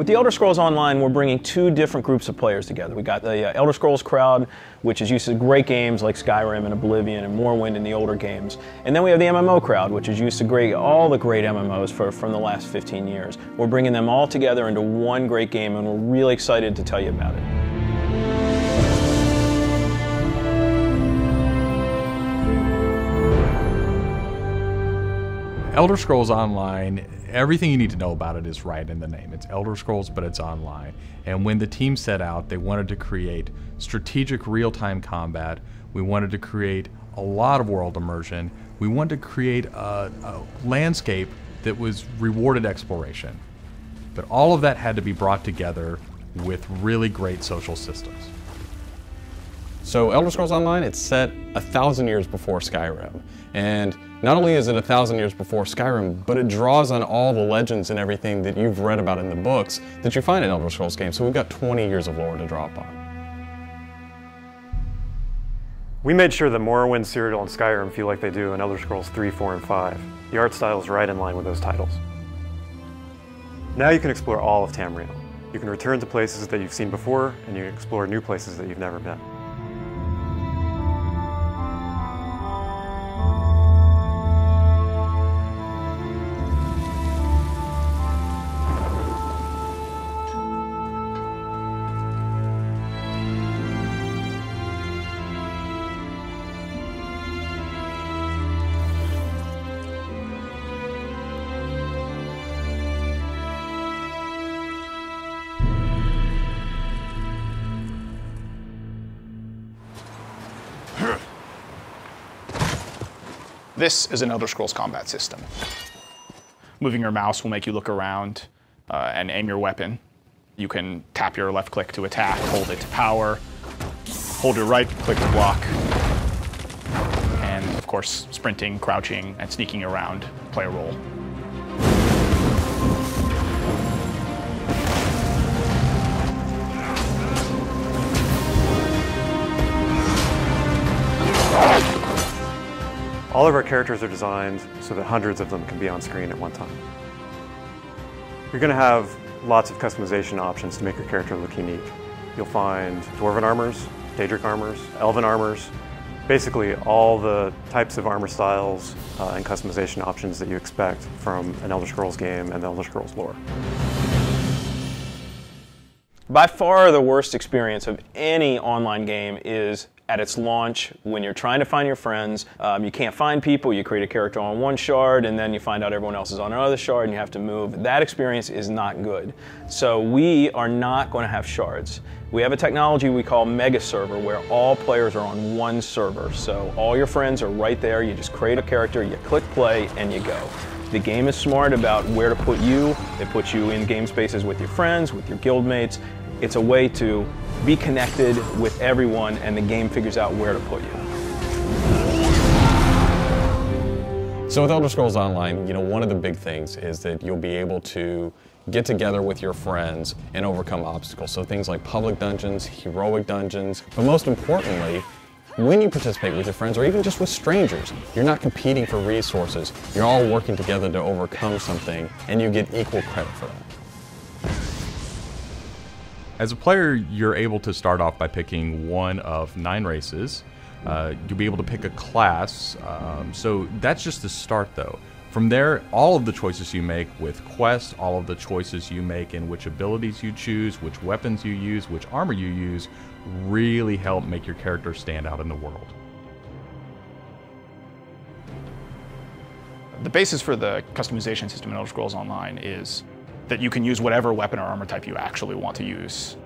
the Elder Scrolls Online, we're bringing two different groups of players together. We got the Elder Scrolls crowd, which is used to great games like Skyrim and Oblivion and Morrowind and the older games. And then we have the MMO crowd, which is used to all the great MMOs from the last 15 years. We're bringing them all together into one great game, and we're really excited to tell you about it. Elder Scrolls Online, everything you need to know about it is right in the name. It's Elder Scrolls, but it's online. And when the team set out, they wanted to create strategic real-time combat. We wanted to create a lot of world immersion. We wanted to create a landscape that was rewarded exploration. But all of that had to be brought together with really great social systems. So Elder Scrolls Online, it's set 1,000 years before Skyrim. And not only is it 1,000 years before Skyrim, but it draws on all the legends and everything that you've read about in the books that you find in Elder Scrolls games. So we've got 20 years of lore to draw upon. We made sure that Morrowind, Cyrodiil, and Skyrim feel like they do in Elder Scrolls 3, 4, and 5. The art style is right in line with those titles. Now you can explore all of Tamriel. You can return to places that you've seen before, and you can explore new places that you've never been. This is an Elder Scrolls combat system. Moving your mouse will make you look around and aim your weapon. You can tap your left click to attack, hold it to power, hold your right click to block, and of course, sprinting, crouching, and sneaking around play a role. All of our characters are designed so that hundreds of them can be on screen at one time. You're going to have lots of customization options to make your character look unique. You'll find Dwarven armors, Daedric armors, Elven armors, basically all the types of armor styles and customization options that you expect from an Elder Scrolls game and the Elder Scrolls lore. By far the worst experience of any online game is at its launch, when you're trying to find your friends, you can't find people, you create a character on one shard, and then you find out everyone else is on another shard, and you have to move. That experience is not good. So we are not going to have shards. We have a technology we call Mega Server, where all players are on one server. So all your friends are right there, you just create a character, you click play, and you go. The game is smart about where to put you. It puts you in game spaces with your friends, with your guildmates. It's a way to be connected with everyone, and the game figures out where to put you. So with Elder Scrolls Online, one of the big things is that you'll be able to get together with your friends and overcome obstacles. So things like public dungeons, heroic dungeons, but most importantly, when you participate with your friends or even just with strangers, you're not competing for resources. You're all working together to overcome something, and you get equal credit for that. As a player, you're able to start off by picking one of 9 races. You'll be able to pick a class, so that's just the start though. From there, all of the choices you make with quests, all of the choices you make in which abilities you choose, which weapons you use, which armor you use, really help make your character stand out in the world. The basis for the customization system in Elder Scrolls Online is that you can use whatever weapon or armor type you actually want to use.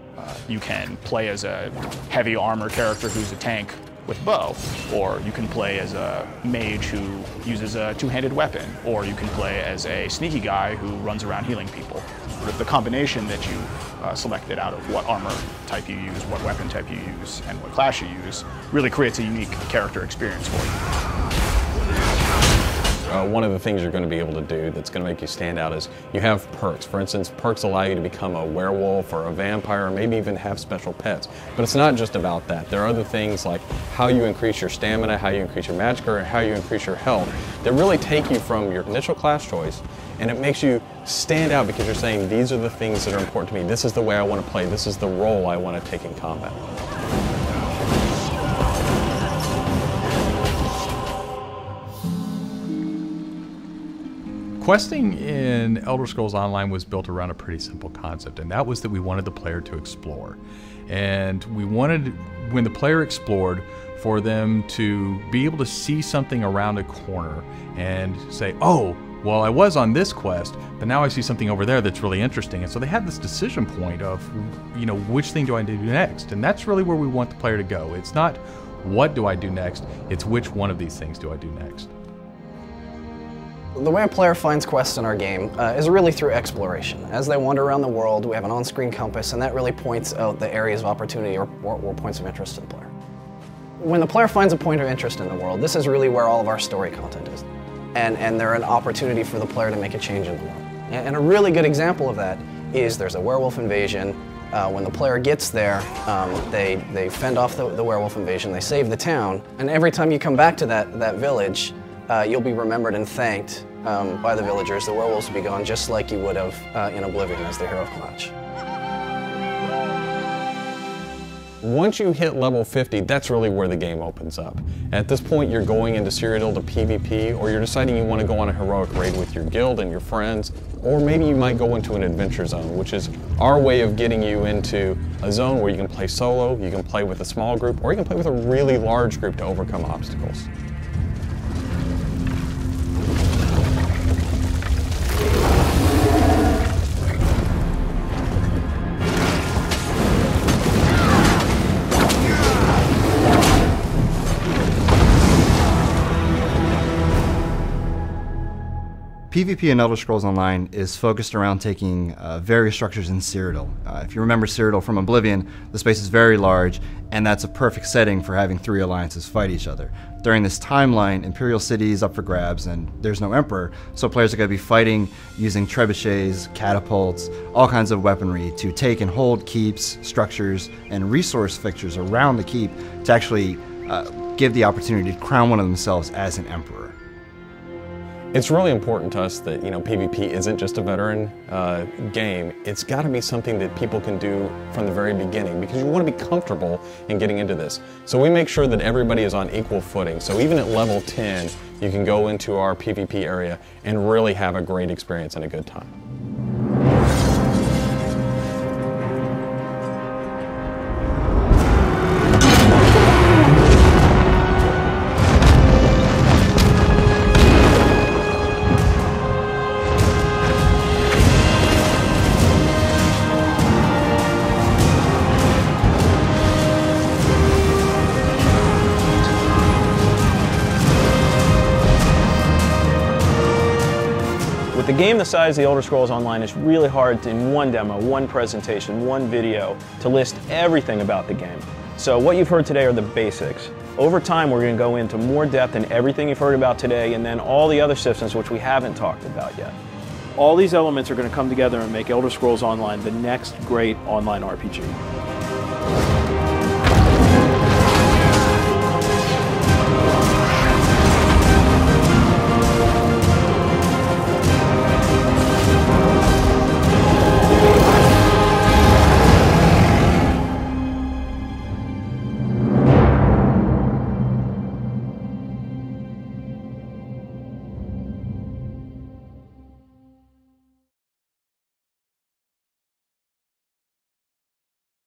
You can play as a heavy armor character who's a tank with bow, or you can play as a mage who uses a two-handed weapon, or you can play as a sneaky guy who runs around healing people. With the combination that you selected out of what armor type you use, what weapon type you use, and what class you use, really creates a unique character experience for you. one of the things you're going to be able to do that's going to make you stand out is you have perks. For instance, perks allow you to become a werewolf or a vampire, or maybe even have special pets. But it's not just about that. There are other things like how you increase your stamina, how you increase your magic, or how you increase your health that really take you from your initial class choice, and it makes you stand out because you're saying, these are the things that are important to me. This is the way I want to play. This is the role I want to take in combat. Questing in Elder Scrolls Online was built around a pretty simple concept, and that was that we wanted the player to explore. And we wanted, when the player explored, for them to be able to see something around a corner and say, oh, well, I was on this quest, but now I see something over there that's really interesting. And so they had this decision point of, you know, which thing do I do next? And that's really where we want the player to go. It's not what do I do next, it's which one of these things do I do next. The way a player finds quests in our game is really through exploration. As they wander around the world, we have an on-screen compass, and that really points out the areas of opportunity or points of interest to the player. When the player finds a point of interest in the world, this is really where all of our story content is. And they're an opportunity for the player to make a change in the world. And a really good example of that is there's a werewolf invasion. When the player gets there, they fend off the werewolf invasion, they save the town, and every time you come back to that village, you'll be remembered and thanked by the villagers. The werewolves will be gone just like you would have in Oblivion as the hero of Clutch. Once you hit level 50, that's really where the game opens up. At this point, you're going into Cyrodiil to PvP, or you're deciding you want to go on a heroic raid with your guild and your friends, or maybe you might go into an adventure zone, which is our way of getting you into a zone where you can play solo, you can play with a small group, or you can play with a really large group to overcome obstacles. PvP in Elder Scrolls Online is focused around taking various structures in Cyrodiil. If you remember Cyrodiil from Oblivion, the space is very large, and that's a perfect setting for having three alliances fight each other. During this timeline, Imperial City is up for grabs, and there's no Emperor, so players are going to be fighting using trebuchets, catapults, all kinds of weaponry to take and hold keeps, structures, and resource fixtures around the keep to actually give the opportunity to crown one of themselves as an Emperor. It's really important to us that, PvP isn't just a veteran game. It's got to be something that people can do from the very beginning, because you want to be comfortable in getting into this. So we make sure that everybody is on equal footing. So even at level 10, you can go into our PvP area and really have a great experience and a good time. With a game the size of the Elder Scrolls Online, it's really hard to, in one demo, one presentation, one video, to list everything about the game. So what you've heard today are the basics. Over time, we're going to go into more depth in everything you've heard about today, and then all the other systems which we haven't talked about yet. All these elements are going to come together and make Elder Scrolls Online the next great online RPG.